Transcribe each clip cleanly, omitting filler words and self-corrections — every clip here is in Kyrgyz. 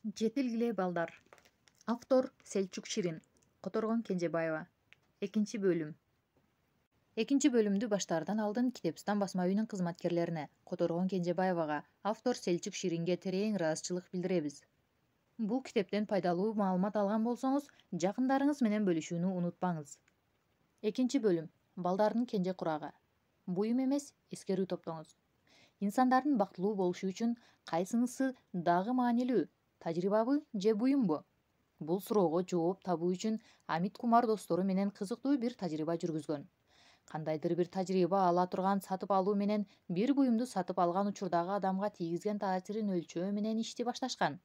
Жетилгиле балдар. Автор Селчук Ширин. Которгон Кенжебаева. Экинчи бөлүм. Экинчи бөлүмдү баштаардан алдын Китебстан басма үйүнүн кызматкерлерине Которгон Кенжебаевага, автор Селчук Ширинге терең ыраазычылык билдиребиз. Бул китептен пайдалуу маалымат алган болсоңуз, жакындарыңыз менен бөлүшүүнү унутпаңыз. Экинчи бөлүм. Балдардын кенже курагы. Буюм эмес, эскерүү топтоңуз. Инсандардын бактылуу болушу үчүн кайсынысы дагы маанилүү? Тажрыйбабы же буюмбу? Бул суроого жооп табуу үчүн Амит Кумар достору менен кызыктуу бир тажрыйба жүргүзгөн. Кандайдыр бир тажрыйба ала турган сатып алуу менен бир буюмду сатып алган учурдагы адамга тийгизген таасирин өлчөө менен ишти башташкан.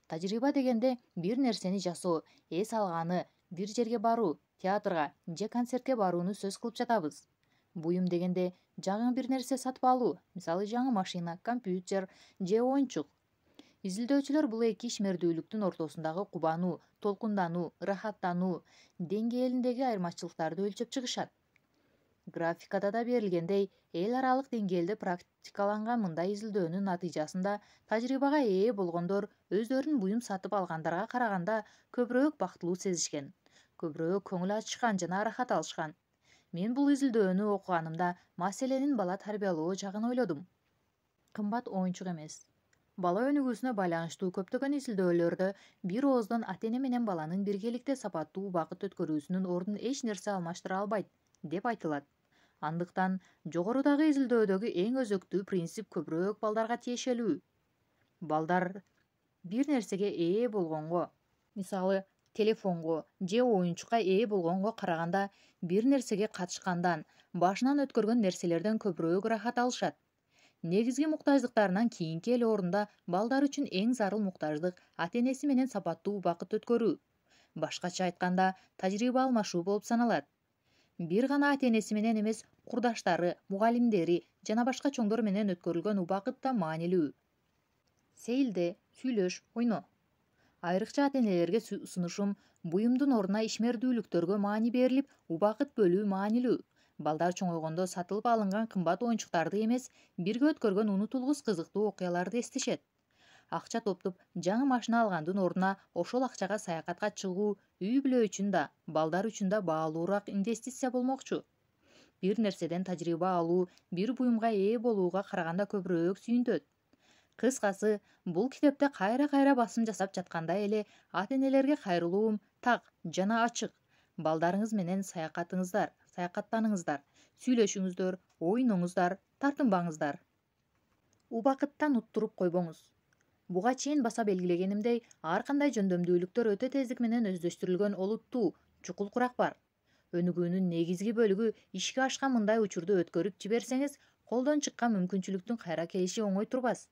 Тажрыйба дегенде бир нерсени жасоо, эс алганы, бир жерге баруу, театрга же концертке барууну сөз кылып жатабыз. Буюм дегенде жагың бир нерсе сатып алуу, мисалы жаңы машина, компьютер же оюнчук. Изилдөөчүлөр бул эки ишмердүүлүктүн ортосундагы кубануу, толкундануу, ырахаттануу деңгээлиндеги айырмачылыктарды өлчөп чыгышат. Графикада да берилгендей, эл аралык деңгээлде практикаланган мындай изилдөөнүн натыйжасында тажрыйбага ээ болгондор өздөрүн буюм сатып алгандарга караганда көбүрөөк бактылуу сезишкен, көбүрөөк көңүл ачышкан жана ырахат алышкан. Мен бул изилдөөнү окуганымда маселенин бала тарбиялоо жагын ойлодум. Кымбат оюнчук эмес. Бала өнүгүүсүнө байланыштуу көптөгөн изилдөөлөрдө бир ооздон ата-эне менен баланын биргеликте сапаттуу убакыт өткөрүүсүнүн ордун эч нерсе алмаштыра албайт, деп айтылат. Андыктан жогорудагы изилдөөдөгү эң өзөктүү принцип көбүрөөк балдарга тиешелүү. Балдар бир нерсеге ээ болгонго, мисалы, телефонго же оюнчукка ээ болгонго караганда бир нерсеге катышкандан, башынан өткөргөн нерселерден көбүрөөк ырахат алышат. Негизги муктаждыктарынан кийинки эле орунда балдар үчүн эң зарыл муктаждык ата-энеси менен сапаттуу убакыт өткөрүү. Башкача айтканда, тажрыйба алмашуу болуп саналат. Бир гана ата-энеси менен эмес, курдаштары, мугалимдери жана башка чоңдор менен өткөрүлгөн убакыт да маанилүү. Сейилде, сүйлөш, ойно. Айрыкча ата-энелерге сунушум, буюмдун ордуна ишмердүүлүктөргө маани берилип, убакыт бөлүү маанилүү. Балдар чоңойгондо сатылып алынган кымбат оюнчуктарды эмес, бирге өткөргөн унутулгус кызыктуу окуяларды эстешет. Акча топтоп, жаңы машина алгандын ордуна ошол акчага саякатка чыгуу үй бүлө үчүн да, балдар үчүн да баалуураак инвестиция болмокчу. Бир нерседен тажрыйба алуу, бир буюмга ээ болууга караганда көбүрөөк сүйүнтөт. Кыскасы, бул китепте кайра-кайра басым жасап жаткандай эле ата-энелерге кайрылуум так жана ачык. Балдарыңыз менен саякаттаныңыздар, сүйлөшүңүздөр, ойноңуздар, тартынбаңыздар. Убакыттан уттуруп койбоңуз. Буга чейин баса белгилегенимдей, ар кандай жөндөмдүүлүктөр өтө тездик менен өздөштүрүлгөн олуттуу, чукул курак бар. Өнүгүүнүн негизги бөлүгү ишке ашкан мындай учурду өткөрүп жиберсеңиз, колдон чыккан мүмкүнчүлүктүн кайра келиши оңой турбас.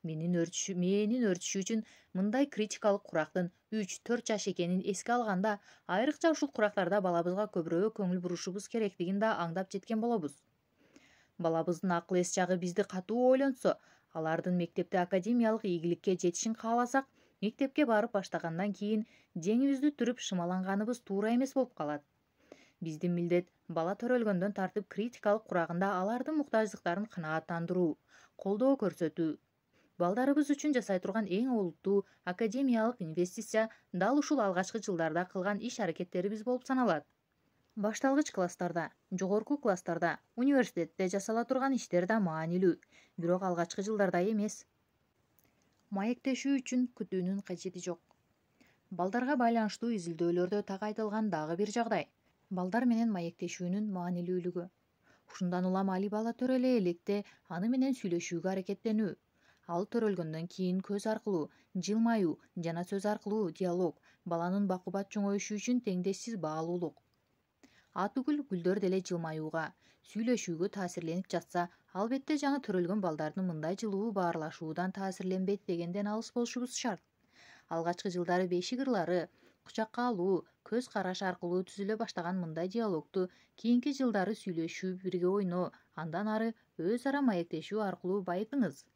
Менин өрчүшү үчүн мындай критикалык курактын 3-4 жаш экенин эске алганда, айрыкча ушул курактарда балабызга көбүрөөк көңүл бурушубуз керектигин да аңдап жеткен болобуз. Балабыздын акыл эс жагы бизди катуу ойлонсо, алардын мектепте академиялык ийгиликке жетишин кааласак, мектепке барып баштагандан кийин жеңибизди түрүп шымаланганыбыз туура эмес болуп калат. Биздин милдет бала төрөлгөндөн тартып критикалык курагында алардын муктаждыктарын канааттандыруу, колдоо көрсөтүү. Балдарыбыз үчүн жасай турган эң олуттуу академиялык инвестиция дал ушул алгачкы жылдарда кылган иш-аракеттерибиз болуп саналат. Башталгыч класстарда, жогорку класстарда, университетте жасала турган иштер да маанилүү, бирок алгачкы жылдардай эмес. Маектешүү үчүн күтүүнүн кажети жок. Балдарга байланыштуу изилдөөлөрдө так айтылган дагы бир жагдай — балдар менен маектешүүнүн маанилүүлүгү. Ушундан улам али бала төрөлө электе аны менен сүйлөшүүгө аракеттенүү. Ал төрөлгөндөн кийин көз аркылуу, жылмаюу жана сөз аркылуу диалог баланын бакубат чоңоюшу үчүн теңдешсиз баалуулук. Атүгүл гүлдөр деле жылмаюуга, сүйлөшүүгө таасирленип жатса, албетте жаңы төрөлгөн балдардын мындай жылуу баарлашуудан таасирленбейт дегенден алыс болушубуз шарт. Алгачкы жылдары бешик ырлары, кучакка алуу, көз караш аркылуу түзүлө баштаган мындай диалогту кийинки жылдары сүйлөшүү, бирге ойноо, андан ары өз ара маектешүү аркылуу байытыңыз.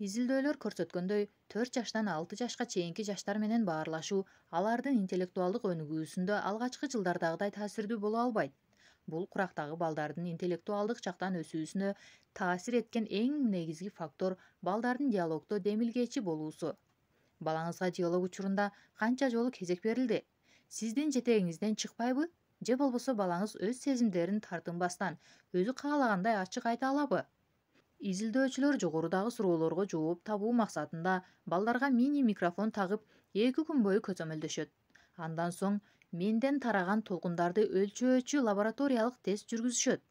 Изилдөөлөр көрсөткөндөй, 4 жаштан 6 жашка чейинки жаштар менен баарлашуу алардын интеллектуалдык өнүгүүсүндө алгачкы жылдардагыдай таасирдүү боло албайт. Бул курактагы балдардын интеллектуалдык жактан өсүүсүнө таасир эткен эң негизги фактор балдардын диалогдо демилгечи болуусу. Балаңызга диалог учурунда канча жолу кезек берилди? Сиздин жетегиңизден чыкпайбы? Же болбосо балаңыз өз сезимдерин тартынбастан өзү каалагандай ачык айта алабы? Изилдөөчүлөр жогорудагы суроолорго жооп табуу максатында балдарга мини микрофон тагып 2 күн бою көзөмөлдөшөт. Андан соң менден тараган толкундарды өлчөөчү лабораториялык тест жүргүзүшөт.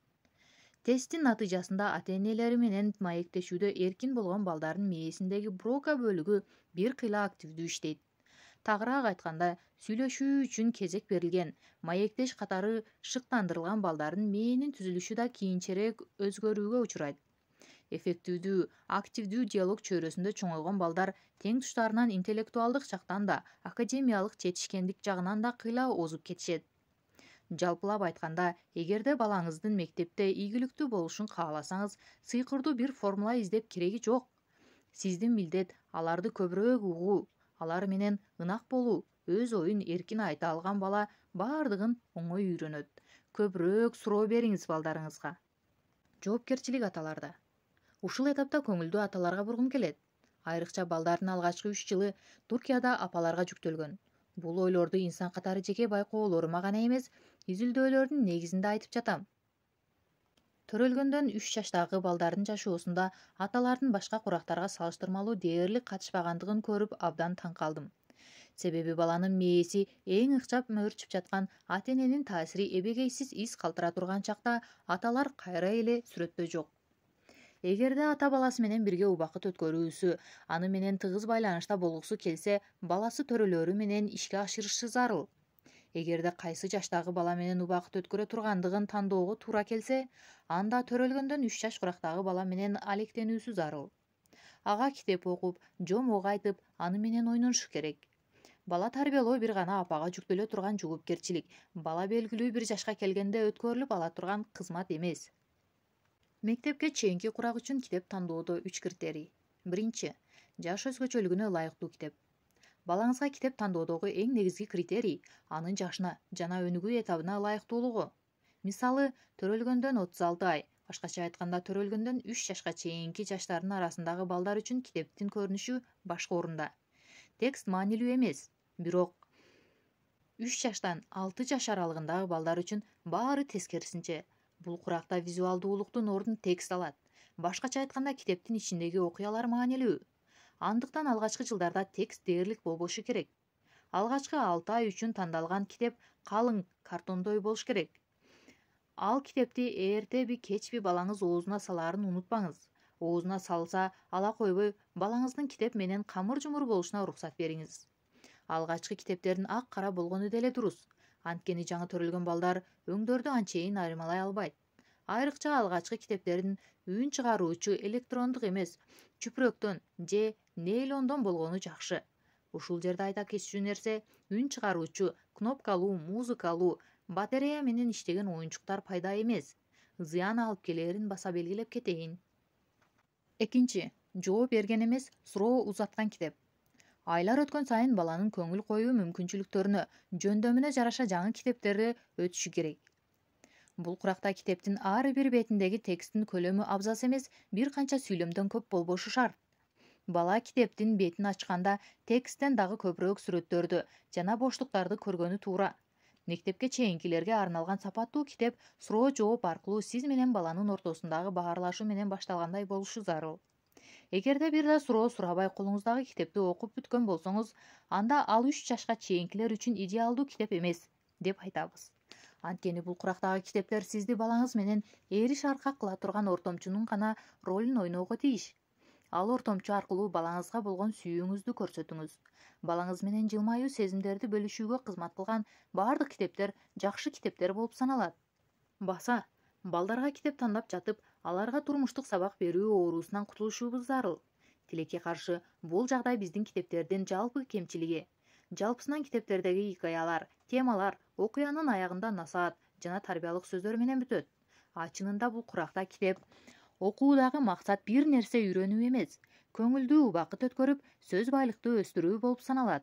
Тесттин натыйжасында ата-энелери менен маектешүүдө эркин болгон балдардын мээсиндеги брока бөлүгү бир кыйла активдүү иштейт. Тагыраак айтканда, сүйлөшүү үчүн кезек берилген, маектеш катары шыктандырылган балдардын мээнин түзүлүшү да кийинчерээк өзгөрүүгө учурайт. Эффективдүү, активдүү диалог чөйрөсүндө чоңойгон балдар тең туштарынан интеллектуалдык жактан да, академиялык жетишкендик жагынан да кыйла озуп кетишет. Жалпылап айтканда, эгерде балаңыздын мектепте ийгиликтүү болушун кааласаңыз, сыйкырдуу бир формула издеп кереги жок. Сиздин милдет аларды көбүрөөк угуу, алар менен ынак болуу, өз оюн эркин айта алган бала баардыгын оңой үйрөнөт. Көбүрөөк суроо бериңиз балдарыңызга. Жоопкерчилик аталарда. Ушул этапта көңүлдү аталарга бургум келет. Айрыкча балдардын алгачкы 3 жылы Туркияда апаларга жүктөлгөн. Бул ойлорду инсан катары жеке байкоолорума гана эмес, изилдөөлөрдүн негизинде айтып жатам. Төрөлгөндөн 3 жаштагы балдардын жашоосунда аталардын башка курактарга салыштырмалуу дээрлик катышпагандыгын көрүп абдан таң калдым. Себеби баланын мээси эң ыкчап мөрчүп жаткан ата-эненин таасири эбегейсиз из калтыра турган чакта аталар кайра эле сүрөттө жок. Эгерде ата баласы менен бирге убакыт өткөрүүсү, аны менен тыгыз байланышта болгусу келсе, баласы төрөлөрү менен ишке ашырышы зарыл. Эгерде кайсы жаштагы бала менен убакыт өткөрө тургандыгын тандоого туура келсе, анда төрөлгөндөн 3 жаш курактагы бала менен алектенүүсү зарыл. Ага китеп окуп, жомок айтып, аны менен ойношу керек. Бала тарбиялоо бир гана апага жүктөлө турган жоопкерчилик, бала белгилүү бир жашка келгенде өткөрүлүп ала турган кызмат эмес. Мектепке чейинки курак үчүн китеп тандоодо 3 критерий. Биринчи, жаш өзгөчөлүгүнө ылайыктуу китеп. Балаңызга китеп тандоодогу эң негизги критерий анын жашына жана өнүгүү этабына ылайыктуулугу. Мисалы, төрөлгөндөн 36 ай, башкача айтканда төрөлгөндөн 3 жашка чейинки жаштардын арасындагы балдар үчүн китептин көрүнүшү башкы орунда. Текст маанилүү эмес, бирок 3 жаштан 6 жаш аралыгындагы балдар үчүн баары тескерисинче. Бул куракта визуалдуулуктун ордун текст алат. Башкача айтканда китептин ичиндеги окуялар маанилүү. Андыктан алгачкы жылдарда текст дээрлик болбошу керек. Алгачкы 6 ай үчүн тандалган китеп калың картондой болуш керек. Ал китепти эртеби кечби балаңыз оозуна салаарын унутпаңыз. Оозуна салса, ала койбой, балаңыздын китеп менен камыр-жумур болушуна уруксат бериңиз. Алгачкы китептердин ак кара болгону деле дурус. Анткени жаңы төрөлгөн балдар өңдөрдү анчейин айырмалай албайт. Айрыкча алгачкы китептердин үн чыгаруучу электрондук эмес, чүпүрөктөн же нейлондон болгону жакшы. Ушул жерде айта кетчү нерсе, үн чыгаруучу, кнопкалуу, музыкалуу, батарея менен иштеген оюнчуктар пайда эмес. Зыян алып келерин баса белгилеп кетейин. Экинчи, жооп берген эмес, суроо узаткан китеп. Айлар өткөн сайын баланын көңүл коюу мүмкүнчүлүктөрүнө, жөндөмүнө жараша жаңы китептерди өтүшү керек. Бул куракта китептин ар бир бетиндеги тексттин көлөмү абзас эмес, бир канча сүйлөмдөн көп болбошу шарт. Бала китептин бетин ачканда тексттен дагы көбүрөөк сүрөттөрдү жана боштуктарды көргөнү туура. Мектепке чейинкилерге арналган сапаттуу китеп суроо жооп аркылуу сиз менен баланын ортосундагы баарлашуу менен башталгандай болушу зарыл. Эгерде бир да суроо сурабай колуңуздагы китепти окуп бүткөн болсоңуз, анда ал 3 жашка чейинкилер үчүн идеалдуу китеп эмес, деп айтабыз. Анткени бул курактагы китептер сизди балаңыз менен эриш аркак кыла турган ортомчунун гана ролун ойноого тийиш. Ал ортомчу аркылуу балаңызга болгон сүйүүңүздү көрсөтүңүз. Балаңыз менен жылмаюу сезимдерди бөлүшүүгө кызмат кылган баардык китептер жакшы китептер болуп саналат. Баса, балдарга китеп тандап жатып, аларга турмуштук сабак берүү оорусунан кутулушубуз зарыл. Тилекке каршы, бул жагдай биздин китептердин жалпы кемчилиги. Жалпысынан китептердеги хикаялар, темалар, окуянын аягында насаат жана тарбиялык сөздөр менен бүтөт. Чынында бул куракта китеп окуудагы максат бир нерсе үйрөнүү эмес, көңүлдүү убакыт өткөрүп, сөз байлыкты өстүрүү болуп саналат.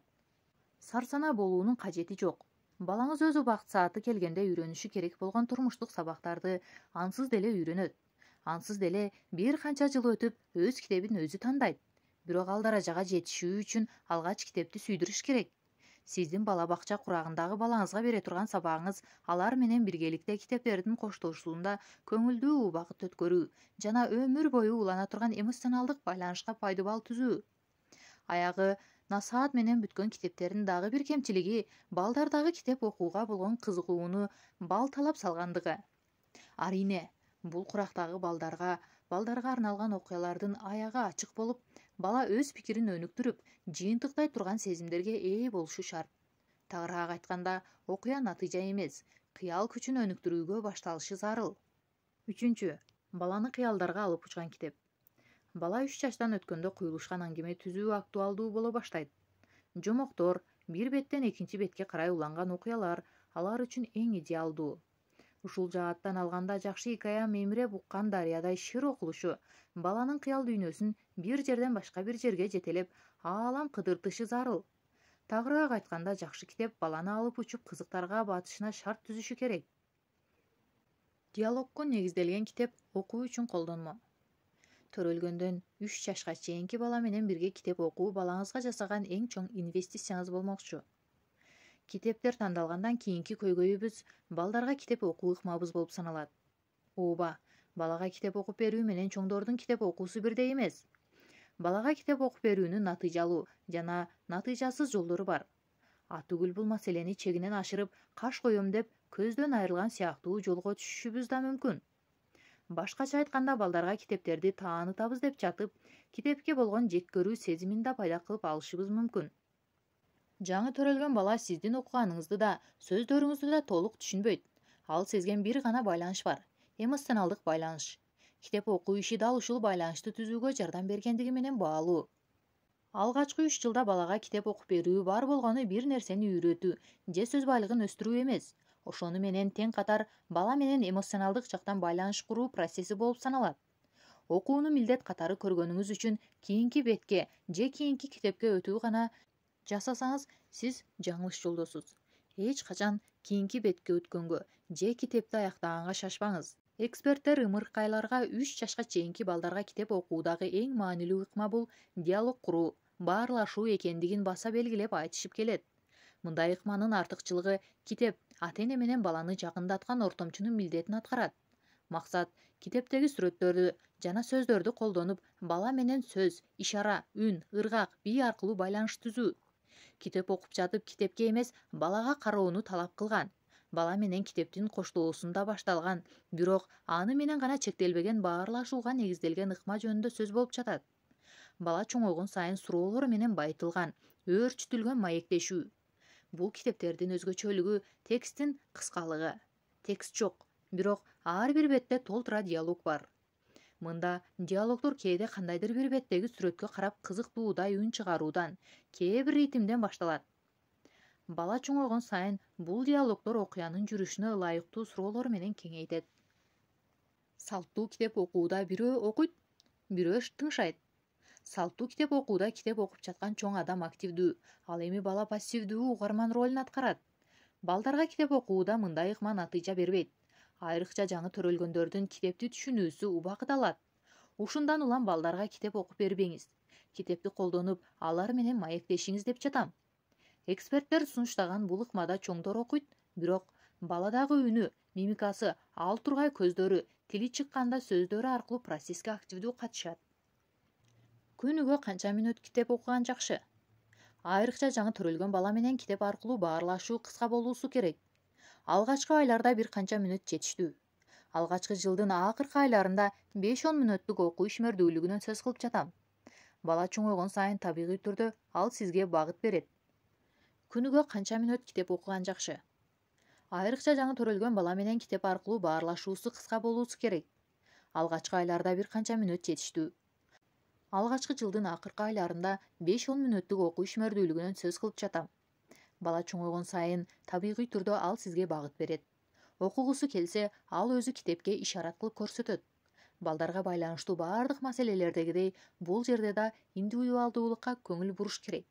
Сарсана болуунун кажети жок. Балаңыз өз убакыт сааты келгенде үйрөнүшү керек болгон турмуштук сабактарды ансыз деле үйрөнөт. Ансыз деле бир канча жыл өтүп, өз китебин өзү тандайт. бирок ал даражага жетишүү үчүн алгач китепти сүйдүрүш керек. Сиздин бала бакча курагындагы балаңызга бере турган сабагыңыз алар менен биргеликте китептердин коштошуусунда көңүлдүү убакыт өткөрүү жана өмүр бою улана турган эмоционалдык байланышка пайдубал түзүү. Аягы насаат менен бүткөн китептердин дагы бир кемчилиги балдардагы китеп окууга болгон кызыгууну балталап салгандыгы. Арине, бул курактагы балдарга арналган окуялардын аягы ачык болуп, бала өз пикирин өнүктүрүп, жыйынтыктай турган сезимдерге ээ болушу шарт. Тагыраак айтканда, окуя натыйжа эмес, кыял күчүн өнүктүрүүгө башталышы зарыл. 3. Баланы кыялдарга алып учкан китеп. Бала 3 жаштан өткөндө куюлушкан аңгеме түзүү актуалдуу боло баштайт. Жомоктор, бир беттен экинчи бетке карай уланган окуялар алар үчүн эң идеалдуу. Ушул жааттан алганда жакшы икая мемиреп уккан дарыядай шыр окулушу баланын кыял дүйнөсүн бир жерден башка бир жерге жетелеп, аалам кыдыртышы зарыл. Тагыраак айтканда, жакшы китеп баланы алып учуп кызыктарга батышына шарт түзүшү керек. Диалогко негизделген китеп окуу үчүн колдонмо. Төрөлгөндөн 3 жашка чейинки бала менен бирге китеп окуу балаңызга жасаган эң чоң инвестицияңыз болмокчу. Китептер тандалгандан кийинки көйгөйүбүз балдарга китеп окуу ыкмабыз болуп саналат. Ооба, балага китеп окуп берүү менен чоңдордун китеп окуусу бирдей эмес. Балага китеп окуп берүүнүн натыйжалуу жана натыйжасыз жолдору бар. Атүгүл бул маселени чегинен ашырып, каш коем деп көздөн айрылган сыяктуу жолго түшүшүбүз да мүмкүн. Башкача айтканда, балдарга китептерди таанытабыз деп жатып, китепке болгон жек көрүү сезимин да пайда кылып алышыбыз мүмкүн. Жаңы төрөлгөн бала сиздин окуганыңызды да, сөздөрүңүздү да толук түшүнбөйт. Ал сезген бир гана байланыш бар — эмоционалдык байланыш. Китеп окуу иши дал ушул байланышты түзүүгө жардам бергендиги менен баалуу. Алгачкы 3 жылда балага китеп окуп берүү бар болгону бир нерсени үйрөтүү же сөз байлыгын өстүрүү эмес. Ошону менен тең катар бала менен эмоционалдык жактан байланыш куруу процесси болуп саналат. Окууну милдет катары көргөнүңүз үчүн кийинки бетке же кийинки китепке өтүү гана жасасаңыз, сиз жаңылыш жолдосуз. Эч качан кийинки бетке өткөнгө же китепти аяктаганга шашпаңыз. Эксперттер ымыркайларга 3 жашка чейинки балдарга китеп окуудагы эң маанилүү ыкма бул диалог куруу, баарлашуу экендигин баса белгилеп айтышып келет. Мындай ыкманын артыкчылыгы китеп ата-эне менен баланы жакындаткан ортомчунун милдетин аткарат. Максат китептеги сүрөттөрдү жана сөздөрдү колдонуп, бала менен сөз, ишара, үн, ыргак, бий аркылуу байланыш түзүү. Китеп окуп жатып китепке эмес, балага кароону талап кылган. Бала менен китептин коштоосунда башталган, бирок аны менен гана чектелбеген баарлашууга негизделген ыкма жөнүндө сөз болуп жатат. Бала чоңойгон сайын суроолор менен байытылган, өөрчүтүлгөн маектешүү. Бул китептердин өзгөчөлүгү тексттин кыскалыгы. Текст жок, бирок ар бир бетте толтура диалог бар. Мында диалогдор кээде кандайдыр бир беттеги сүрөткө карап кызыктуудай үн чыгаруудан, кээ бир ритмден башталат. Бала чоңойгон сайын бул диалогдор окуянын жүрүшүнө ылайыктуу суроолор менен кеңейтет. Салттуу китеп окууда бирөө окуйт, бирөө тыңшайт. Салттуу китеп окууда китеп окуп жаткан чоң адам активдүү, ал эми бала пассивдүү угарман ролун аткарат. Балдарга китеп окууда мындай ыкма натыйжа бербейт. Айрыкча жаңы төрөлгөндөрдүн китепти түшүнүүсү убакыт алат. Ушундан улам балдарга китеп окуп бербеңиз. Китепти колдонуп, алар менен маектешиңиз деп жатам. Эксперттер сунуштаган бул ыкмада чоңдор окуйт, бирок баладагы үнү, мимикасы, ал тургай көздөрү, тили чыкканда сөздөрү аркылуу процесске активдүү катышат. Күнүгө канча мүнөт китеп окуган жакшы? Айрыкча жаңы төрөлгөн бала менен китеп аркылуу баарлашуу кыска болуусу керек. Алгачкы айларда бир канча мүнөт жетиштүү. Алгачкы жылдын акыркы айларында 5-10 мүнөттүк окуу ишмердүүлүгүнөн сөз кылып жатам. Бала чоңойгон сайын табигый түрдө ал сизге багыт берет. Күнүгө канча мүнөт китеп окуган жакшы? Айрыкча жаңы төрөлгөн бала менен китеп аркылуу баарлашуусу кыска болуусу керек. Алгачкы айларда бир канча мүнөт жетиштүү. Алгачкы жылдын акыркы айларында 5-10 мүнөттүк окуу ишмердүүлүгүнөн сөз кылып жатам. Бала чоңойгон сайын табигый түрдө ал сизге багыт берет. Окугусу келсе, ал өзү китепке ишарат кылып көрсөтөт. Балдарга байланыштуу бардык маселелердегидей бул жерде да индивидуалдуулукка көңүл буруш керек.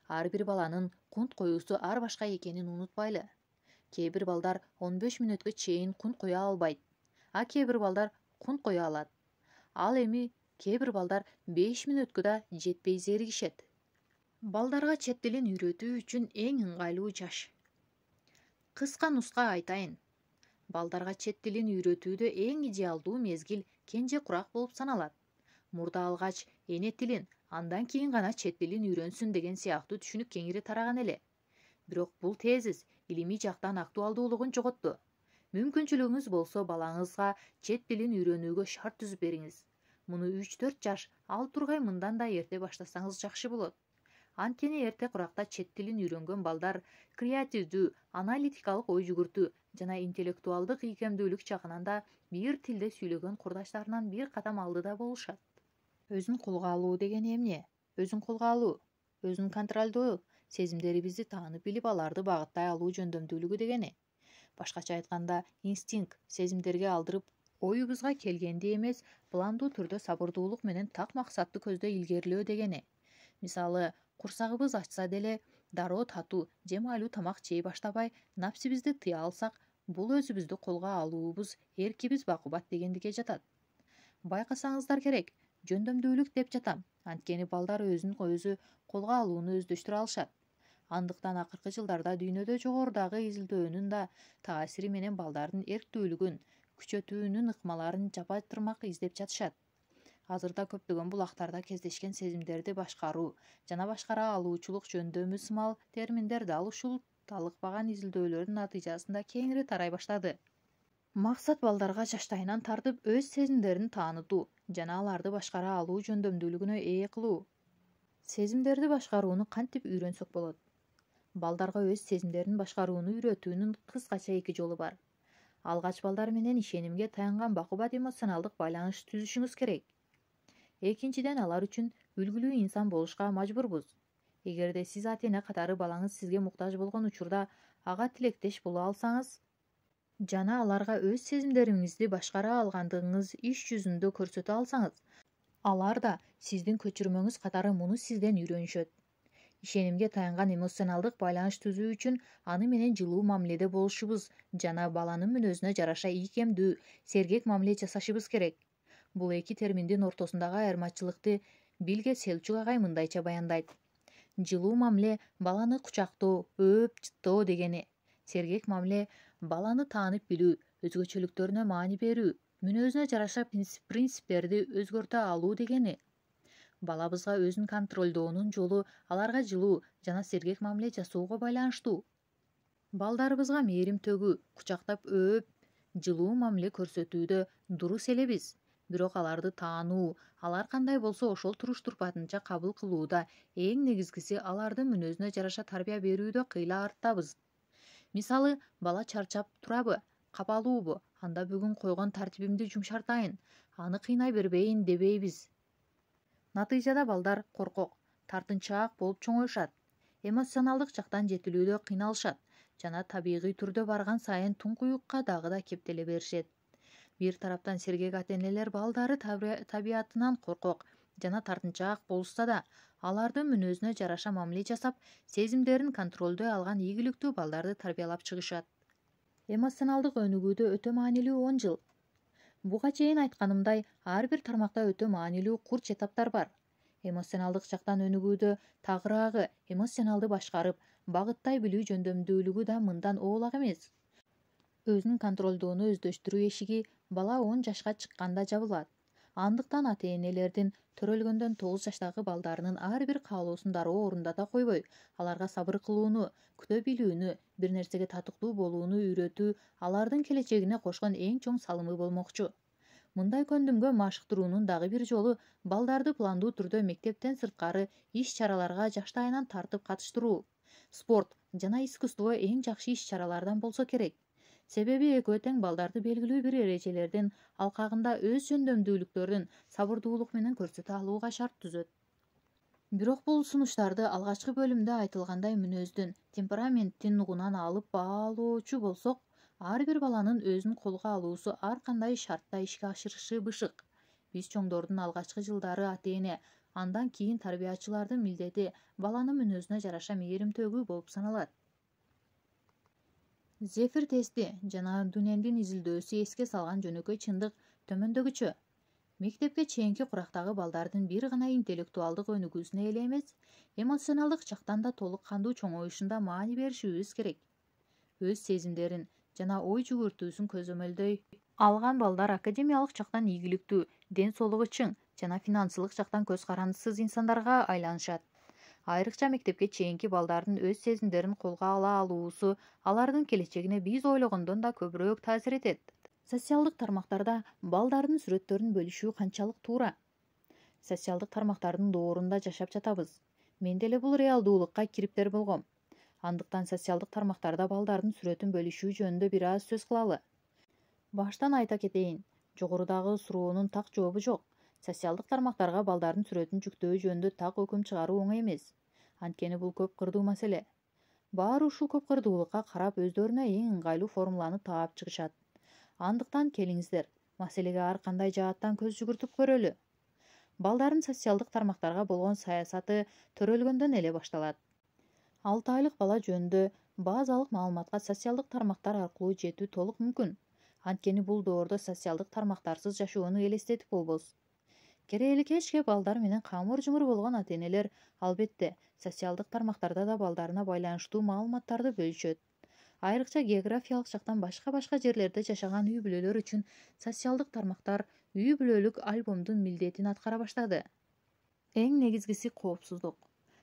Ар бир баланын кунт коюусу ар башка экенин унутпайлы. Кээ бир балдар 15 мүнөткө чейин кунт кое албайт, а кээ бир балдар кунт кое алат. Ал эми кээ бир балдар 5 мүнөткө да жетпей зеригишет. Балдарга чет тилин үйрөтүү үчүн эң ыңгайлуу жаш. Кыска нуска айтайын. Балдарга чет тилин үйрөтүүдө эң идеалдуу мезгил кенже курак болуп саналат. Мурда алгач эне тилин, андан кийин гана чет тилин үйрөнсүн деген сыяктуу түшүнүк кеңири тараган эле. Бирок бул тезис илимий жактан актуалдуулугун жоготту. Мүмкүнчүлүгүңүз болсо балаңызга чет тилин үйрөнүүгө шарт түзүп бериңиз. Муну 3-4 жаш ал тургай мындан да эрте баштасаңыз жакшы болот. Анткени эрте куракта чет тилин үйрөнгөн балдар креативдүү, аналитикалык ой жүгүртүү жана интеллектуалдык ийкемдүүлүк жагынан да бир тилде сүйлөгөн курдаштарынан бир кадам алдыда болушат. Өзүн колго алуу деген эмне? Өзүн колго алуу, өзүн контролдоо, сезимдерибизди таанып билип аларды багыттай алуу жөндөмдүүлүгү дегени. Башкача айтканда, инстинкт сезимдерге алдырып, оюбузга келгенди эмес, пландуу түрдө сабырдуулук менен так максатты көздөй илгерилөө дегени. Мисалы, курсагыбыз ачса деле дароо татуу же майлуу тамак жей баштабай, напсибизди тыя алсак, бул өзүбүздү колго алуубуз, эркибиз бакубат дегендикке жатат. Байкасаңыздар керек, жөндөмдүүлүк деп жатам, анткени балдар өзүн өзү колго алууну өздөштүрө алышат. Андыктан акыркы жылдарда дүйнөдө жогорудагы изилдөөнүн да таасири менен балдардын эрктүүлүгүн, күчөтүүнүн ыкмаларын жапа-тырмак издеп жатышат. Азырда көптөгөн булактарда кездешкен сезимдерди башкаруу жана башкара алуучулук жөндөмү сымал терминдер дал ушул талыкпаган изилдөөлөрдүн натыйжасында кеңири тарай баштады. Максат балдарга жаштайынан тартып өз сезимдерин таанытуу жана аларды башкара алуу жөндөмдүүлүгүнө ээ кылуу. Сезимдерди башкарууну кантип үйрөнсөк болот? Балдарга өз сезимдерин башкарууну үйрөтүүнүн кыскача 2 жолу бар. Алгач балдар менен ишенимге таянган бакубат эмоционалдык байланыш түзүшүңүз керек. Экинчиден, алар үчүн үлгүлүү инсан болушка мажбурбуз. Эгерде сиз ата-эне катары балаңыз сизге муктаж болгон учурда ага тилектеш боло алсаңыз жана аларга өз сезимдериңизди башкара алгандыгыңыз иш жүзүндө көрсөтө алсаңыз, алар да сиздин көчүрмөңүз катары муну сизден үйрөнүшөт. Ишенимге таянган эмоционалдык байланыш түзүү үчүн аны менен жылуу мамиледе болушубуз жана баланын мүнөзүнө жараша ийкемдүү, сергек мамиле жасашыбыз керек. Бул эки терминдин ортосундагы айырмачылыкты Билге Селчук агай мындайча баяндайт. Жылуу мамиле баланы кучактоо, өөп жыттоо дегени. Сергек мамиле баланы таанып билүү, өзгөчөлүктөрүнө маани берүү, мүнөзүнө жараша принциптерди өзгөртө алуу дегени. Балабызга өзүн контролдоонун жолу аларга жылуу жана сергек мамиле жасоого байланыштуу. Балдарыбызга мээрим төгүү, кучактап өөп, жылуу мамиле көрсөтүүдө дурус элебиз. Бирок аларды таануу, алар кандай болсо ошол туруш-турпатынча кабыл кылууда эң негизгиси алардын мүнөзүнө жараша тарбия берүүдө кыйла арттабыз. Мисалы, бала чарчап турабы, капалуубу, анда бүгүн койгон тартибимди жумшартайын, аны кыйнай бербейин дебейбиз. Натыйжада балдар коркок, тартынчаак болуп чоңоюшат, эмоционалдык жактан жетилүүдө кыйналышат жана табигый түрдө барган сайын туңкуюкка дагы да кептеле беришет. Бир тараптан сергек ата-энелер балдары табиятынан коркок жана тартынчаак болушса да, алардын мүнөзүнө жараша мамиле жасап, сезимдерин контролдой алган ийгиликтүү балдарды тарбиялап чыгышат. Эмоционалдык өнүгүүдө өтө маанилүү 10 жыл. Буга чейин айтканымдай, ар бир тармакта өтө маанилүү курч этаптар бар. Эмоционалдык жактан өнүгүүдө тагыраагы эмоционалды башкарып, багыттай билүү жөндөмдүүлүгү да мындан оолак эмес. Өзүн контролдоону өздөштүрүү эшиги бала 10 жашка чыкканда жабылат. Андыктан ата-энелердин төрөлгөндөн 9 жаштагы балдарынын ар бир каалоосун дароо орундата койбой, аларга сабыр кылууну, күтө билүүнү, бир нерсеге татыктуу болууну үйрөтүү алардын келечегине кошкон эң чоң салымы болмокчу. Мындай көндүмгө машыктыруунун дагы бир жолу балдарды пландуу түрдө мектептен сырткары иш-чараларга жаштайынан тартып катыштыруу. Спорт жана искусство эң жакшы иш-чаралардан болсо керек. Себеби экөө тең балдарды белгилүү бир эрежелердин алкагында өз жөндөмдүүлүктөрүн сабырдуулук менен көрсөтө алууга шарт түзөт. Бирок бул сунуштарды алгачкы бөлүмдө айтылгандай мүнөздүн, темпераменттин нугунан алып баалоочу болсок, ар бир баланын өзүн колго алуусу ар кандай шартта ишке ашырышы бышык. Биз чоңдордун алгачкы жылдары ата-эне, андан кийин тарбиячылардын милдети баланын мүнөзүнө жараша мээрим төгүү болуп саналат. Зефир тести жана Дунендин изилдөөсү эске салган жөнөкөй чындык төмөндөгүчө. Мектепке чейинки курактагы балдардын бир гана интеллектуалдык өнүгүүсүнө эле эмес, эмоционалдык жактан да толук кандуу чоңоюшунда маани беришибиз керек. Өз сезимдерин жана ой жүгүртүүсүн көзөмөлдөй алган балдар академиялык жактан ийгиликтүү, ден соолугу чың жана финансылык жактан көз карандысыз инсандарга айланышат. Айрыкча мектепке чейинки балдардын өз сезимдерин колго ала алуусу алардын келечегине биз ойлогондон да көбүрөөк таасир этет. Социалдык тармактарда балдардын сүрөттөрүн бөлүшүү канчалык туура? Социалдык тармактардын доорунда жашап жатабыз. Мен деле бул реалдуулукка кириптер болгом. Андыктан социалдык тармактарда балдардын сүрөтүн бөлүшүү жөнүндө бир аз сөз кылалы. Баштан айта кетейин, жогорудагы суроонун так жообу жок. Социалдык тармактарга балдардын сүрөтүн жүктөө жөнүндө так өкүм чыгаруу оңой эмес. Анткени бул көп кырдуу маселе. Баары ушул көп кырдуулукка карап өздөрүнө эң ыңгайлуу формуланы таап чыгышат. Андыктан келиңиздер, маселеге ар кандай жааттан көз жүгүртүп көрөлү. Балдардын социалдык тармактарга болгон саясаты төрөлгөндөн эле башталат. 6 айлык бала жөнүндө базалык маалыматка социалдык тармактар аркылуу жетүү толук мүмкүн. Анткени бул доордо социалдык тармактарсыз жашоону элестетип болбос. Керээли кечке балдар менен камыр-жумур болгон ата-энелер албетте социалдык тармактарда да балдарына байланыштуу маалыматтарды бөлүшөт. Айрыкча географиялык жактан башка жерлерде жашаган үй бүлөлөр үчүн социалдык тармактар үй бүлөлүк альбомдун милдетин аткара баштады. Эң негизгиси коопсуздук.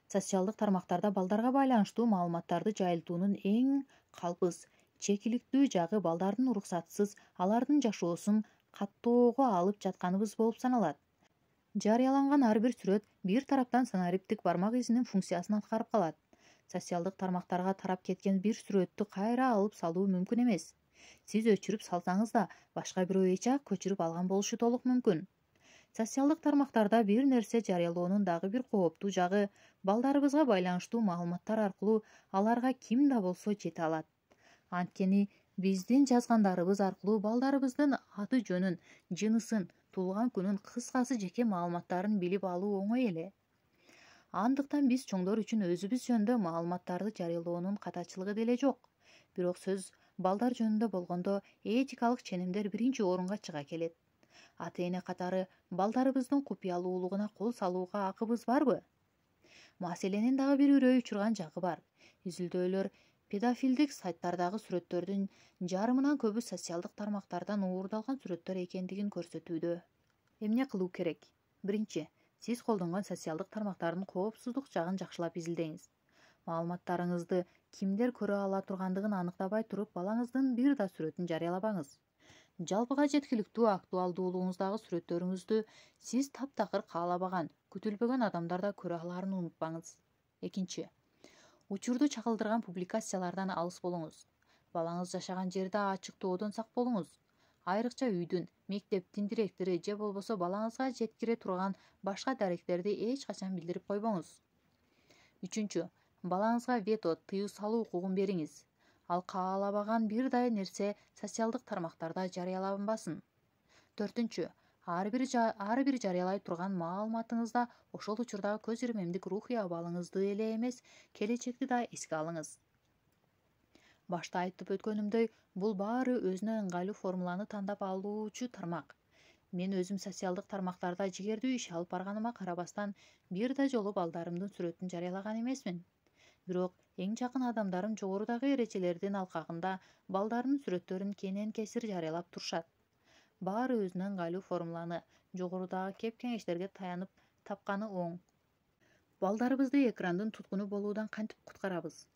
Социалдык тармактарда балдарга байланыштуу маалыматтарды жайылтуунун эң калпыз, чекиликтүү жагы балдардын уруксатсыз алардын жашоосун каттоого алып жатканыбыз болуп саналат. Жарыяланган ар бир сүрөт бир тараптан санариптик бармак изинин функциясын аткарып калат. Социалдык тармактарга тарап кеткен бир сүрөттү кайра алып салуу мүмкүн эмес. Сиз өчүрүп салсаңыз да башка бирөө эч ак көчүрүп алган болушу толук мүмкүн. Социалдык тармактарда бир нерсе жарыялоонун дагы бир кооптуу жагы балдарыбызга байланыштуу маалыматтар аркылуу аларга ким да болсо жете алат. Анткени биздин жазгандарыбыз аркылуу балдарыбыздын аты жөнүн, жынысын, туулган күнүн, кыскасы жеке маалыматтарын билип алуу оңой эле. Андыктан биз чоңдор үчүн өзүбүз жөнүндө маалыматтарды жарыялоонун катачылыгы деле жок. Бирок сөз балдар жөнүндө болгондо этикалык ченемдер биринчи орунга чыга келет. Ата-эне катары балдарыбыздын купуялуулугуна кол салууга акыбыз барбы? Маселенин дагы бир үрөй учурган жагы бар. Изилдөөлөр педофилдик сайттардагы сүрөттөрдүн жарымынан көбү социалдык тармактардан уурдалган сүрөттөр экендигин көрсөтүүдө. Эмне кылуу керек? Биринчи, сиз колдонгон социалдык тармактардын коопсуздук жагын жакшылап изилдеңиз. Маалыматтарыңызды кимдер көрө ала тургандыгын аныктабай туруп, балаңыздын бир да сүрөтүн жарыяламаңыз. Жалпыга жеткиликтүү актуалдуулугуңуздагы сүрөттөрүңүздү сиз таптакыр каалабаган, күтүлбөгөн адамдар да көрө аларын унутпаңыз. Экинчи, учурду чагылдырган публикациялардан алыс болуңуз. Балаңыз жашаган жерде ачыктоодон сак болуңуз. Айрыкча үйдүн, мектептин директору же болбосо балаңызга жеткире турган башка даректерди эч качан билдирип койбоңуз. Үчүнчү, балаңызга вето, тыюу салуу укугун бериңиз. Ал каалабаган бир да нерсе социалдык тармактарда жарыяланбасын. Төртүнчү, ар бир жарыялай турган маалыматыңызда ошол учурдагы көз ирмемдик рухий абалыңызды эле эмес, келечекти да эске алыңыз. Башта айтып өткөнүмдөй, бул баары өзүнө ыңгайлуу формуланы тандап алуучу тармак. Мен өзүм социалдык тармактарда жигердүү иш алып барганыма карабастан, бир да жолу балдарымдын сүрөтүн жарыялаган эмесмин. Бирок эң жакын адамдарым жогорудагы эрежелердин алкагында балдарынын сүрөттөрүн кенен-кесир жарыялап турушат. Баары өзүнө ыңгайлуу формуланы жогорудагы кеп-кеңештерге таянып тапканы оң. Балдарыбызды экрандын туткуну болуудан кантип куткарабыз?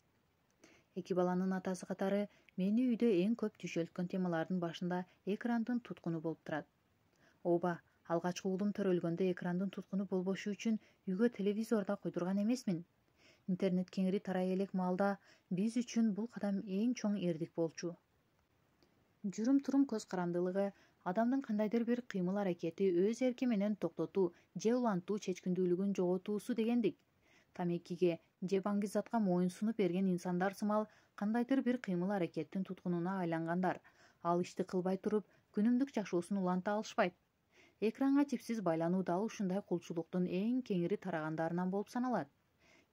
Эки баланын атасы катары мени үйдө эң көп түйшөлткөн темалардын башында экрандын туткуну болуп турат. Ооба, алгачкы уулум төрөлгөндө экрандын туткуну болбошу үчүн үйгө телевизор да койдурган эмесмин. Интернет кеңири тарай элек маалда биз үчүн бул кадам эң чоң эрдик болчу. Жүрүм-турум көз карандылыгы, адамдын кандайдыр бир кыймыл-аракети өз эрки менен токтотуу же улантуу чечкиндүүлүгүн жоготуусу дегендик. Тамекиге же баңгизатка моюн сунуп берген инсандар сымал кандайдыр бир кыймыл-аракеттин туткунуна айлангандар. Ал ишти кылбай туруп, күнүмдүк жашоосун уланта алышпайт. Экранга типсиз байлануу дал ушундай кулчулуктун эң кеңири тарагандарынан болуп саналат.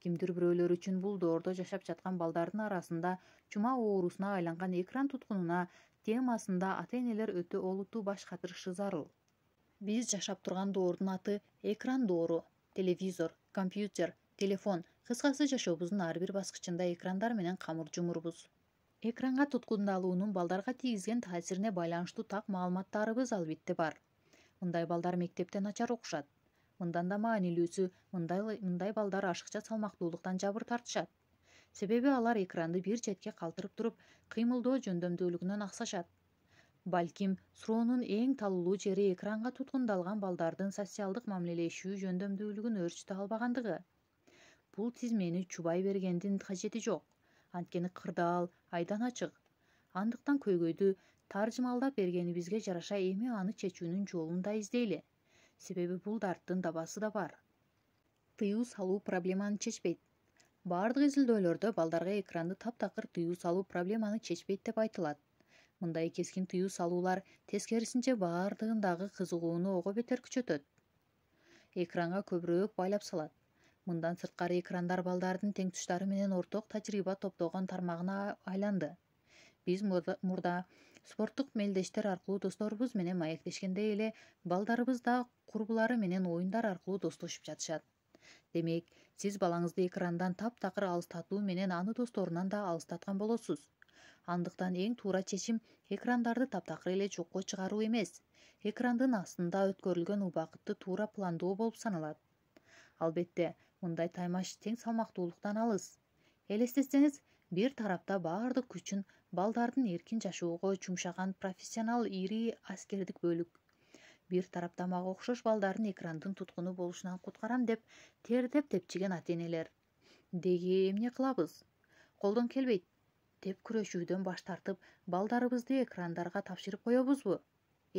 Кимдир бирөөлөр үчүн бул доордо жашап жаткан балдардын арасында чума оорусуна айланган экран туткунуна темасында ата-энелер өтө олуттуу баш катырышы зарыл. Биз жашап турган доордун аты экран доору. Телевизор, компьютер, телефон, кыскасы жашообуздун ар бир баскычында экрандар менен камыр жумурбуз. Экранга туткундалуунун балдарга тийгизген таасирине байланыштуу так маалыматтарыбыз албетте бар. Мындай балдар мектепте начар окушат. Мындан да маанилүүсү, мындай балдар ашыкча салмактуулуктан жабыр тартышат. Себеби алар экранды бир четке калтырып туруп, кыймылдоо жөндөмдүүлүгүнөн аксашат. Балким, суроонун эң талуулуу жери экранга туткундалган балдардын социалдык мамилелешүү жөндөмдүүлүгүн өөрчүтө албагандыгы. Бул тизмени чубай бергендин кажети жок. Анткени кырдаал айдан ачык. Андыктан көйгөйдү таржымалдап бергенибизге жараша эми аны чечүүнүн жолун да издейли. Себеби бул дарттын дабасы да бар. Тыюу салуу проблеманы чечпейт. Бардык изилдөөлөрдө балдарга экранды таптакыр тыюу салуу проблеманы чечпейт деп айтылат. Мындай кескин тыюу салуулар тескерисинче бардыгындагы кызыгууну ого бетер күчөтөт. Экранга көбүрөөк байлап салат. Мындан сырткары экрандар балдардын теңтуштары менен орток тажрыйба топтогон тармагына айланды. Биз мурда спорттук мелдештер аркылуу досторубуз менен маектешкендей эле балдарыбыз да курбулары менен оюндар аркылуу достошуп жатышат. Демек, сиз балаңызды экрандан таптакыр алыстатуу менен аны досторунан да алыстаткан болосуз. Андыктан эң туура чечим экрандарды таптакыр эле жокко чыгаруу эмес, экрандын астында өткөрүлгөн убакытты туура пландоо болуп саналат. Албетте, мындай таймаш тең салмактуулуктан алыс. Элестетсеңиз, бир тарапта бардык күчүн балдардын эркин жашоого чумшаган профессионал ири аскердик бөлүк. Бир тарапта мага окшош балдардын экрандын туткуну болушунан куткарам деп тердеп тепчиген ата-энелер. Деги эмне кылабыз? Колдон келбейт деп күрөшүүдөн баш тартып, балдарыбызды экрандарга тапшырып коебузбу?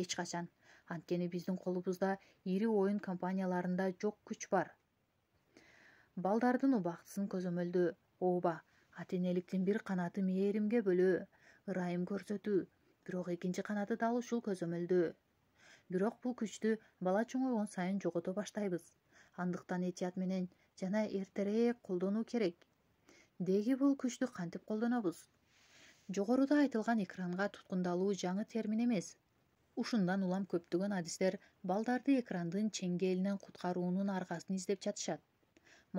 Эч качан. Анткени биздин колубузда ири оюн компанияларында жок күч бар. Балдардын убактысын көзөмөлдөө, ооба, ата-энеликтин бир канаты мээримге бөлөө, ырайым көрсөтүү, бирок экинчи канаты дал ушул көзөмөлдөө. Бирок бул күчтү бала чоңойгон сайын жогото баштайбыз. Андыктан этият менен жана эртерээк колдонуу керек. Деги бул күчтү кантип колдонобуз? Жогоруда айтылган экранга туткундалуу жаңы термин эмес. Ушундан улам көптөгөн адистер балдарды экрандын чеңгелинен куткаруунун аргасын издеп жатышат.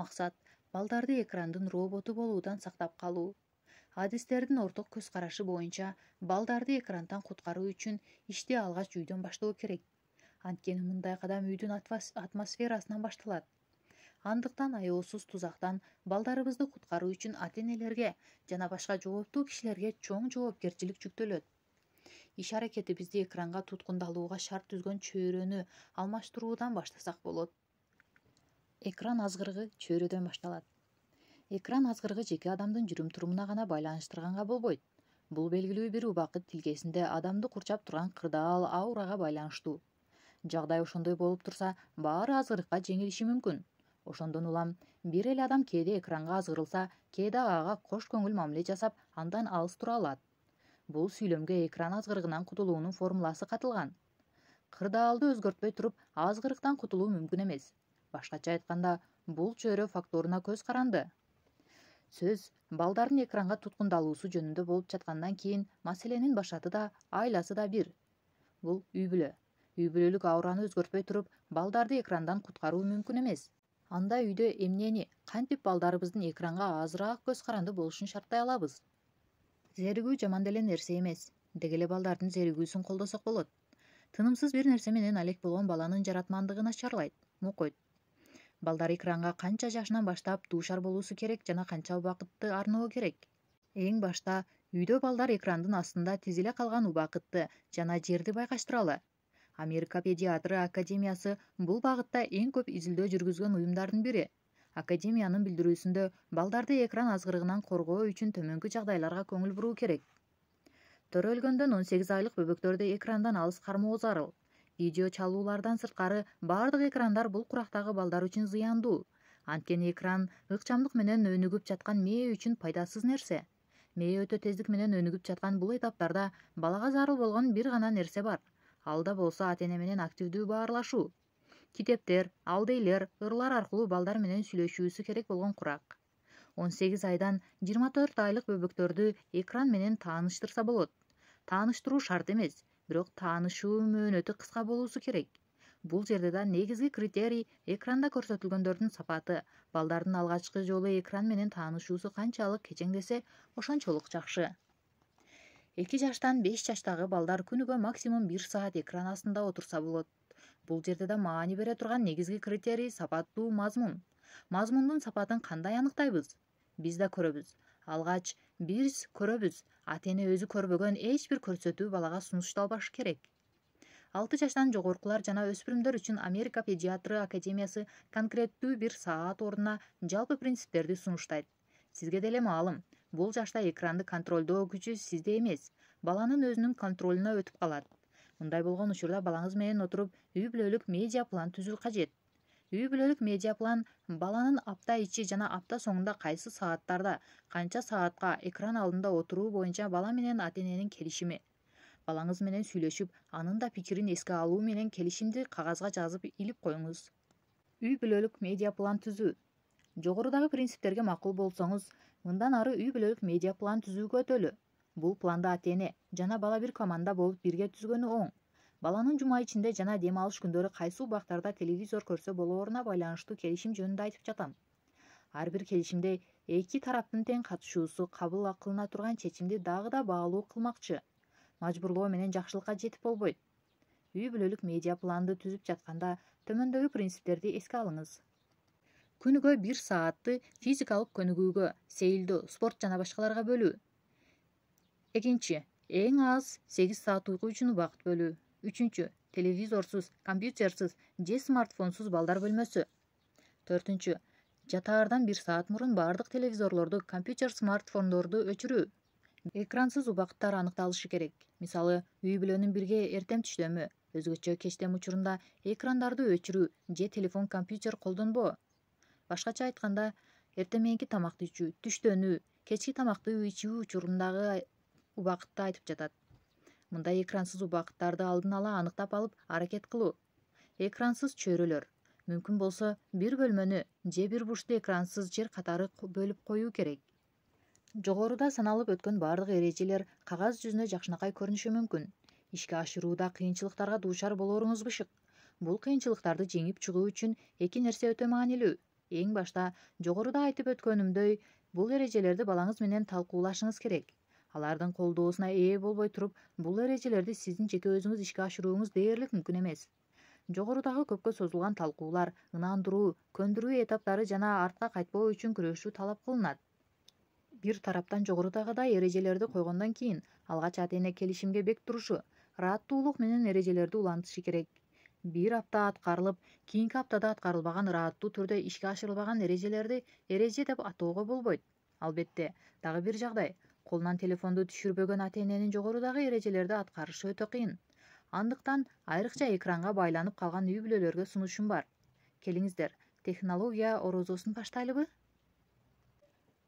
Максат балдарды экрандын роботу болуудан сактап калуу. Адистердин орток көз карашы боюнча, балдарды экрандан куткаруу үчүн ишти алгач үйдөн баштоо керек. Анткени мындай кадам үйдүн атмосферасынан башталат. Андыктан аяосуз тузактан балдарыбызды куткаруу үчүн ата-энелерге жана башка жооптуу кишилерге чоң жоопкерчилик жүктөлөт. Иш аракетибизди экранга туткундалууга шарт түзгөн чөйрөнү алмаштыруудан баштасак болот. Экран азгырыгы чөйрөдөн башталат. Экран азгырыгы жеке адамдын жүрүм-турумуна гана байланыштырганга болбойт. Бул белгилүү бир убакыт тилкесинде адамды курчап турган кырдаал аурага байланыштуу. Жагдай ошондой болуп турса, баары азгырыкка жеңилиши мүмкүн. Ошондон улам бир эле адам кээде экранга азгырылса, кээде ага кош көңүл мамиле жасап, андан алыс тура алат. Бул сүйлөмгө экран азгырыгынан кутулуунун формуласы катылган. Кырдаалды өзгөртпөй туруп, азгырыктан кутулуу мүмкүн эмес. Башкача айтканда, бул чөйрө факторуна көз каранды. Сөз балдардын экранга туткундалуусу жөнүндө болуп жаткандан кийин маселенин башаты да, айласы да бир. Бул үй-бүлө. Үй-бүлөлүк аураны өзгөртпөй туруп, балдарды экрандан куткаруу мүмкүн эмес. Анда үйдө эмнени, кантип балдарыбыздын экранга азыраак көз каранды болушун шарттай алабыз? Зеригүү жаман деле нерсе эмес. Деги эле балдардын зеригүүсүн колдосок болот. Тынымсыз бир нерсе менен алек болгон баланын жаратмандыгы начарлайт, мукойт. Балдар экранга канча жашынан баштап дуушар болуусу керек жана канча убакытты арноо керек? Эң башта үйдө балдар экрандын астында тизиле калган убакытты жана жерди байкаштыралы. Америка педиатры академиясы бул багытта эң көп изилдөө жүргүзгөн уюмдардын бири. Академиянын билдирүүсүндө балдарды экран азгырыгынан коргоо үчүн төмөнкү жагдайларга көңүл буруу керек. Төрөлгөндөн 18 айлык бөбөктөрдү экрандан алыс кармоо зарыл. Видео чалуулардан сырткары бардык экрандар бул курактагы балдар үчүн зыяндуу. Анткени экран ыкчамдык менен өнүгүп жаткан мээ үчүн пайдасыз нерсе. Мээ өтө тездик менен өнүгүп жаткан бул этаптарда балага зарыл болгон бир гана нерсе бар. Ал да болсо ата-эне менен активдүү баарлашуу. Китептер, алдейлер, ырлар аркылуу балдар менен сүйлөшүүсү керек болгон курак. 18 айдан 24 айлык бөбөктөрдү экран менен тааныштырса болот. Тааныштыруу шарт эмес, бирок таанышуу мөөнөтү кыска болуусу керек. Бул жерде да негизги критерий экранда көрсөтүлгөндөрдүн сапаты. Балдардын алгачкы жолу экран менен таанышуусу канчалык кечеңдесе, ошончолук жакшы. 2 жаштан 5 жаштагы балдар күнүгө максимум 1 саат экран астында отурса болот. Бул жерде да маани бере турган негизги критерий сапаттуу мазмун. Мазмундун сапатын кандай аныктайбыз? Биз да көрөбүз. Алгач биз көрөбүз. Ата-эне өзү көрбөгөн эч бир көрсөтүү балага сунушталбашы керек. 6 жаштан жогоркулар жана өспүрүмдөр үчүн Америка педиатры академиясы конкреттүү 1 саат ордуна жалпы принциптерди сунуштайт. Сизге деле маалым, бул жашта экранды контролдоо күчү сизде эмес, баланын өзүнүн контролуна өтүп калат. Мындай болгон учурда балаңыз менен отуруп үй бүлөлүк медиа план түзүү кажет. Үй бүлөлүк медиа план баланын апта ичи жана апта соңунда кайсы сааттарда, канча саатка экран алдында отуруу боюнча бала менен ата-эненин келишими. Балаңыз менен сүйлөшүп, анын да пикирин эске алуу менен келишимди кагазга жазып илип коюңуз. Үй бүлөлүк медиа план түзүү. Жогорудагы принциптерге макул болсоңуз, мындан ары үй бүлөлүк медиа план түзүүгө өтөлү. Бул планды ата-эне жана бала бир команда болуп бирге түзгөнү оң. Баланын жума ичинде жана дем алыш күндөрү кайсы убактарда телевизор көрсө болооруна байланыштуу келишим жөнүндө айтып жатам. Ар бир келишимде эки тараптын тең катышуусу кабыл кылына турган чечимди дагы да баалуу кылмакчы. Мажбурлоо менен жакшылыкка жетип болбойт. Үй бүлөлүк медиа планды түзүп жатканда төмөндөгү принциптерди эске алыңыз. Күнүгө 1 саатты физикалык көнүгүүгө, сейилдөө, спорт жана башкаларга бөлүү. Экинчи, эң аз 8 саат уйку үчүн убакыт бөлүү. Үчүнчү, телевизорсуз, компьютерсиз же смартфонсуз балдар бөлмөсү. Төртүнчү, жатаардан 1 саат мурун бардык телевизорлорду, компьютер, смартфондорду өчүрүү. Экрансыз убакыттар аныкталышы керек. Мисалы, үй бүлөнүн бирге эртең түштөмү, өзгөчө кечтем учурунда экрандарды өчүрүү же телефон, компьютер колдонбоо. Башкача айтканда, эртең мененки тамакты ичүү, түштөнүү, кечки тамакты ичүү учурундагы убакытты айтып жатат. Мындай экрансыз убакыттарды алдын ала аныктап алып, аракет кылуу. Экрансыз чөйрөлөр. Мүмкүн болсо, бир бөлмөнү же бир бурчту экрансыз жер катары бөлүп коюу керек. Жогоруда саналып өткөн бардык эрежелер кагаз жүзүнө жакшынакай көрүнүшү мүмкүн. Ишке ашырууда кыйынчылыктарга дуушар болоруңуз бышык. Бул кыйынчылыктарды жеңип чыгуу үчүн эки нерсе өтө маанилүү. Эң башта, жогоруда айтып өткөнүмдөй, бул эрежелерди балаңыз менен талкуулашыңыз керек. Алардын колдоосуна ээ болбой туруп, бул эрежелерди сиздин жеке өзүңүз ишке ашырууңуз дээрлик мүмкүн эмес. Жогорудагы көпкө созулган талкуулар, ынандыруу, көндүрүү этаптары жана артка кайтпоо үчүн күрөшүү талап кылынат. Бир тараптан жогорудагыдай эрежелерди койгондон кийин, алгач ата-эне келишимге бек турушу, ырааттуулук менен эрежелерди улантышы керек. Бир апта аткарылып, кийинки аптада аткарылбаган ырааттуу түрдө ишке ашырылбаган эрежелерди эреже деп атоого болбойт. Албетте, дагы бир жагдай, колунан телефонду түшүрбөгөн ата-эненин жогорудагы эрежелерди аткарышы өтө кыйын. Андыктан айрыкча экранга байланып калган үй бүлөлөргө сунушум бар. Келиңиздер, технология орозосун баштайлыбы?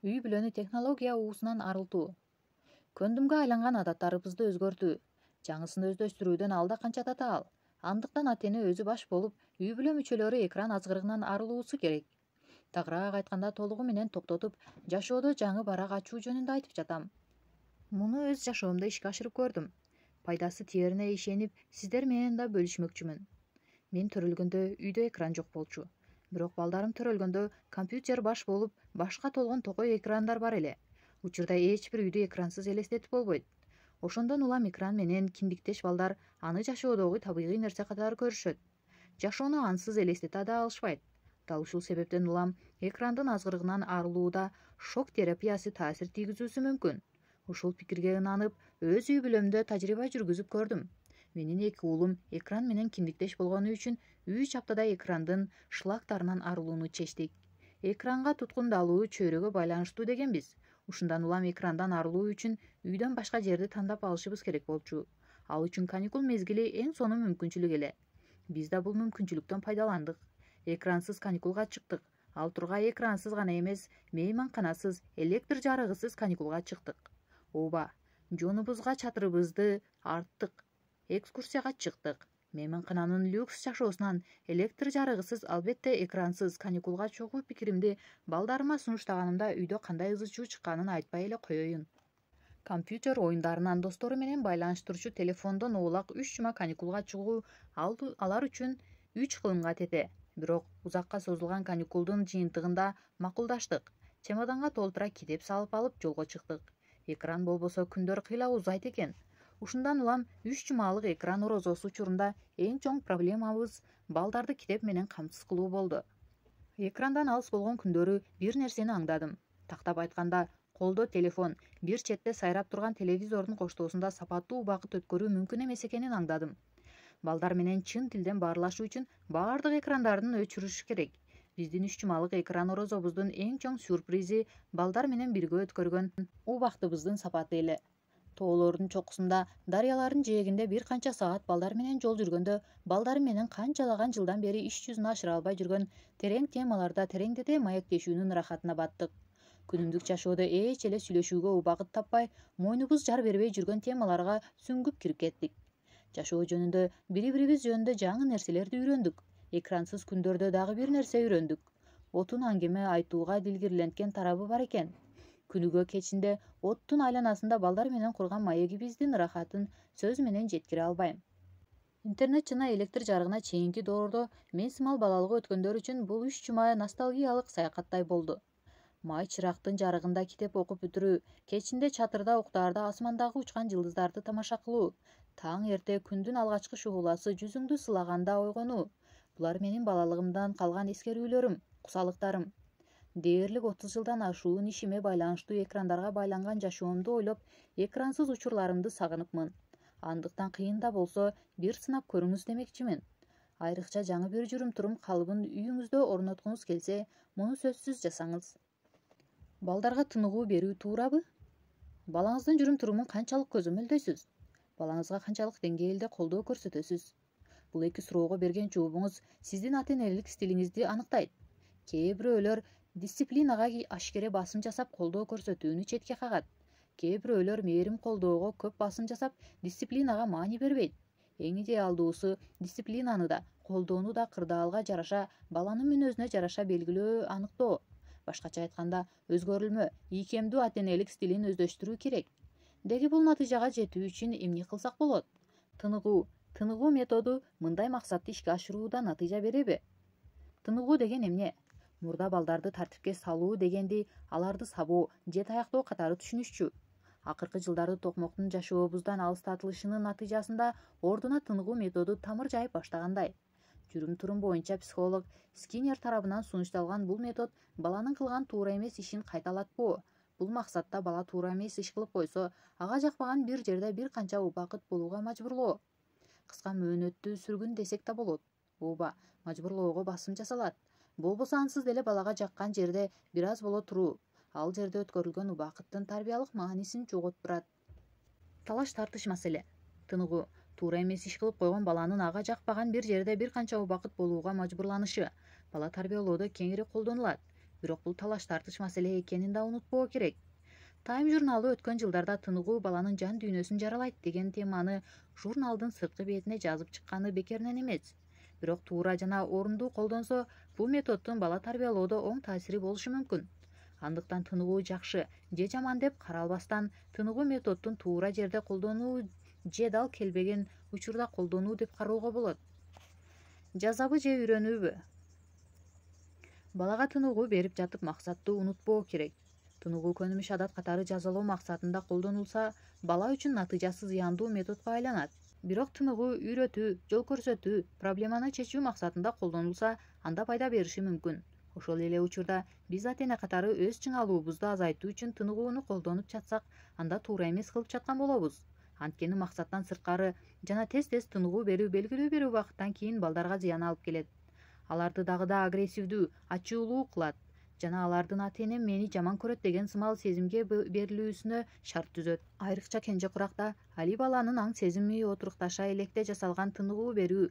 Үй бүлөнү технология уусунан арылтуу. Көндүмгө айланган адаттарыбызды өзгөртүү. Жаңысын өздөштүрүүдөн алда канча татаал. Андыктан ата-эне өзү баш болуп, үй бүлө мүчөлөрү экран азгырыгынан арылуусу керек. Тагыраак айтканда толугу менен токтотуп, жашоодо жаңы барак ачуу жөнүндө айтып жатам. Муну өз жашоомдо ишке ашырып көрдүм. Пайдасы тиерине ишенип, сиздер менен да бөлүшмөкчүмүн. Мен төрөлгөндө үйдө экран жок болчу. Бирок балдарым төрөлгөндө компьютер баш болуп, башка толгон токой экрандар бар эле. Учурда эч бир үйдү экрансыз элестетип болбойт. Ошондон улам экран менен киндиктеш балдар аны жашоодогу табигый нерсе катары көрүшөт. Жашоону ансыз элестете да алышпайт. Дал ушул себептен улам экрандын азгырыгынан арылууда шок терапиясы таасир тийгизүүсү мүмкүн. Ушул пикирге ынанып, өз үй бүлөмдө тажрыйба жүргүзүп көрдүм. Менин эки уулум экран менен киндиктеш болгону үчүн 3 аптада экрандын шлактарынан арылууну чечтик. Экранга туткундалуу чөйрөгө байланыштуу дегенбиз. Ушундан улам экрандан арылуу үчүн үйдөн башка жерди тандап алышыбыз керек болчу. Ал үчүн каникул мезгили эң сонун мүмкүнчүлүк эле. Биз да бул мүмкүнчүлүктөн пайдаландык. Экрансыз каникулга чыктык. Ал тургай экрансыз гана эмес, мейманканасыз, электр жарыгысыз каникулга чыктык. Ооба, жонубузга чатырыбызды арттык. Экскурсияга чыктык. Мейманкананын люкс жашоосунан электр жарыгысыз, албетте экрансыз каникулга чогуу пикиримди балдарыма сунуштаганымда үйдө кандай ызы-чуу чыкканын айтпай эле коеюн. Компьютер оюндарынан достору менен байланыштырчу телефондон оолак 3 жума каникулга чыгуу алар үчүн 3 кылымга тете. Бирок узакка созулган каникулдун жыйынтыгында макулдаштык. Чемоданга толтура китеп салып алып жолго чыктык. Экран болбосо күндөр кыйла узайт экен. Ушундан улам 3 жумалык экран орозосу учурунда эң чоң проблемабыз балдарды китеп менен камсыз кылуу болду. Экрандан алыс болгон күндөрү бир нерсени аңдадым. Тактап айтканда, колдо телефон, бир четте сайрап турган телевизордун коштоосунда сапаттуу убакыт өткөрүү мүмкүн эмес экенин аңдадым. Балдар менен чын тилден баарлашуу үчүн баардык экрандарын өчүрүш керек. Биздин 3 жумалык экран орозобуздун эң чоң сюрпризи балдар менен бирге өткөргөн убактыбыздын сапаты эле. Тоолордун чокусунда, дарыялардын жээгинде бир канча саат балдар менен жол жүргөндө, балдар менен канчалаган жылдан бери иш жүзүнө ашыра албай жүргөн терең темаларда тереңдете маектешүүнүн ырахатына баттык. Күнүмдүк жашоодо эч эле сүйлөшүүгө убакыт таппай, мойнубуз жар бербей жүргөн темаларга сүңгүп кирип кеттик. Жашоо жөнүндө, бири-бирибиз жөнүндө жаңы нерселерди үйрөндүк. Экрансыз күндөрдө дагы бир нерсе үйрөндүк. Отун аңгеме айтууга дилгирленткен тарабы бар экен. Күнүгө кечинде оттун айланасында балдар менен курган маегибиздин ырахатын сөз менен жеткире албайм. Интернет жана электр жарыгына чейинки доордо мен сымал балалык өткөндөр үчүн бул 3 жума ностальгиялык саякаттай болду. Май чырактын жарыгында китеп окуп бүтүрүү, кечинде чатырда уктаарда асмандагы учкан жылдыздарды тамаша кылуу, таң эрте күндүн алгачкы шууласы жүзүңдү сылаганда ойгонуу. Булар менин балалыгымдан калган эскерүүлөрүм, кусалыктарым. Дээрлик 30 жылдан ашуун ишиме байланыштуу экрандарга байланган жашоомду ойлоп, экрансыз учурларымды сагыныпмын. Андыктан кыйын да болсо бир сынап көрүңүз демекчимин. Айрыкча жаңы бир жүрүм-турум калыбын үйүңүздө орноткуңуз келсе, муну сөзсүз жасаңыз. Балдарга тыныгуу берүү туурабы? Балаңыздын жүрүм-турумун канчалык көзөмөлдөйсүз? Балаңызга канчалык деңгээлде колдоо көрсөтөсүз? Бул эки суроого берген жообуңуз сиздин ата-энелик стилиңизди аныктайт. Кээ бирөөлөр дисциплинага ашкере басым жасап колдоо көрсөтүүнү четке кагат. Кээ бирөөлөр мээрим колдоого көп басым жасап, дисциплинага маани бербейт. Эң идеалдуусу дисциплинаны да, колдоону да кырдаалга жараша, баланын мүнөзүнө жараша белгилөө, аныктоо. Башкача айтканда, өзгөрүлмө, ийкемдүү ата-энелик стилин өздөштүрүү керек. Деги бул натыйжага жетүү үчүн эмне кылсак болот? Тыныгуу методу мындай максатты ишке ашырууда натыйжа береби? Тыныгуу деген эмне? Мурда балдарды тартипке салуу дегенди аларды сабоо же таяктоо катары түшүнүшчү. Акыркы жылдары токмоктун жашообуздан алыстатылышынын натыйжасында ордуна тыныгуу методу тамыр жайып баштагандай. Жүрүм-турум боюнча психолог Скиннер тарабынан сунушталган бул метод баланын кылган туура эмес ишин кайталатпоо. Бул максатта бала туура эмес иш кылып койсо, ага жакпаган бир жерде бир канча убакыт болууга мажбурлоо. Кыска мөөнөттүү сүргүн десек да болот. Ооба, мажбурлоого басым жасалат. Болбосо ансыз деле балага жаккан жерде бир аз боло туруу, ал жерде өткөрүлгөн убакыттын тарбиялык маанисин жоготтурат. Талаш-тартыш маселе. Тыныгуу, туура эмес иш кылып койгон баланын ага жакпаган бир жерде бир канча убакыт болууга мажбурланышы бала тарбиялоодо кеңири колдонулат. Бирок бул талаш-тартыш маселе экенин да унутпоо керек. Time журналы өткөн жылдарда тыныгуу баланын жан дүйнөсүн жаралайт деген теманы журналдын сырткы бетине жазып чыкканы бекеринен эмес. Бирок туура жана орундуу колдонсо, бул методдун бала тарбиялоодо оң таасири болушу мүмкүн. Андыктан тыныгуу жакшы же жаман деп каралбастан, тыныгуу методдун туура жерде колдонуу же дал келбеген учурда колдонуу деп кароого болот. Жазабы же үйрөнүүбү? Балага тыныгуу берип жатып максатты унутпоо керек. Тыныгуу көнүмүш адат катары жазалоо максатында колдонулса, бала үчүн натыйжасы зыяндуу методго айланат. Бирок тыныгуу үйрөтүү, жол көрсөтүү, проблеманы чечүү максатында колдонулса, анда пайда бериши мүмкүн. Ошол эле учурда биз ата-эне катары өз чыңалуубузду азайтуу үчүн тыныгууну колдонуп жатсак, анда туура эмес кылып жаткан болобуз. Анткени максаттан сырткары жана тез-тез тыныгуу берүү белгилүү бир убакыттан кийин балдарга зыян алып келет. Аларды дагы да агрессивдүү, ачуулуу кылат жана алардын ата-энем мени жаман көрөт деген сымал сезимге берилүүсүнө шарт түзөт. Айрыкча кенже куракта али баланын аң сезими отурукташа электе жасалган тыныгуу берүү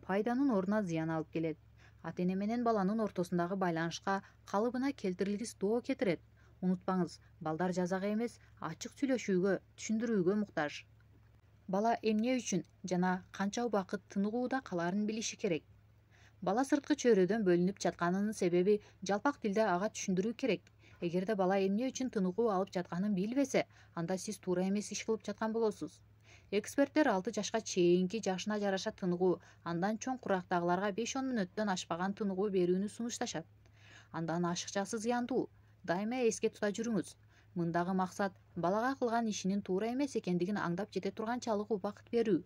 пайданын ордуна зыян алып келет. Ата-эне менен баланын ортосундагы байланышка калыбына келтирилгис доо кетирет. Унутпаңыз, балдар жазага эмес, ачык сүйлөшүүгө, түшүндүрүүгө муктаж. Бала эмне үчүн жана канча убакыт тыныгууда калаарын билиши керек. Бала сырткы чөйрөдөн бөлүнүп жатканынын себеби жалпак тилде ага түшүндүрүү керек. Эгерде бала эмне үчүн тыныгуу алып жатканын билбесе, анда сиз туура эмес иш кылып жаткан болосуз. Эксперттер 6 жашка чейинки жашына жараша тыныгуу, андан чоң курактагыларга 5-10 мүнөттөн ашпаган тыныгуу берүүнү сунушташат. Андан ашыкчасы зыяндуу. Дайыма эске тута жүрүңүз. Мындагы максат балага кылган ишинин туура эмес экендигин аңдап жете турганчалык убакыт берүү.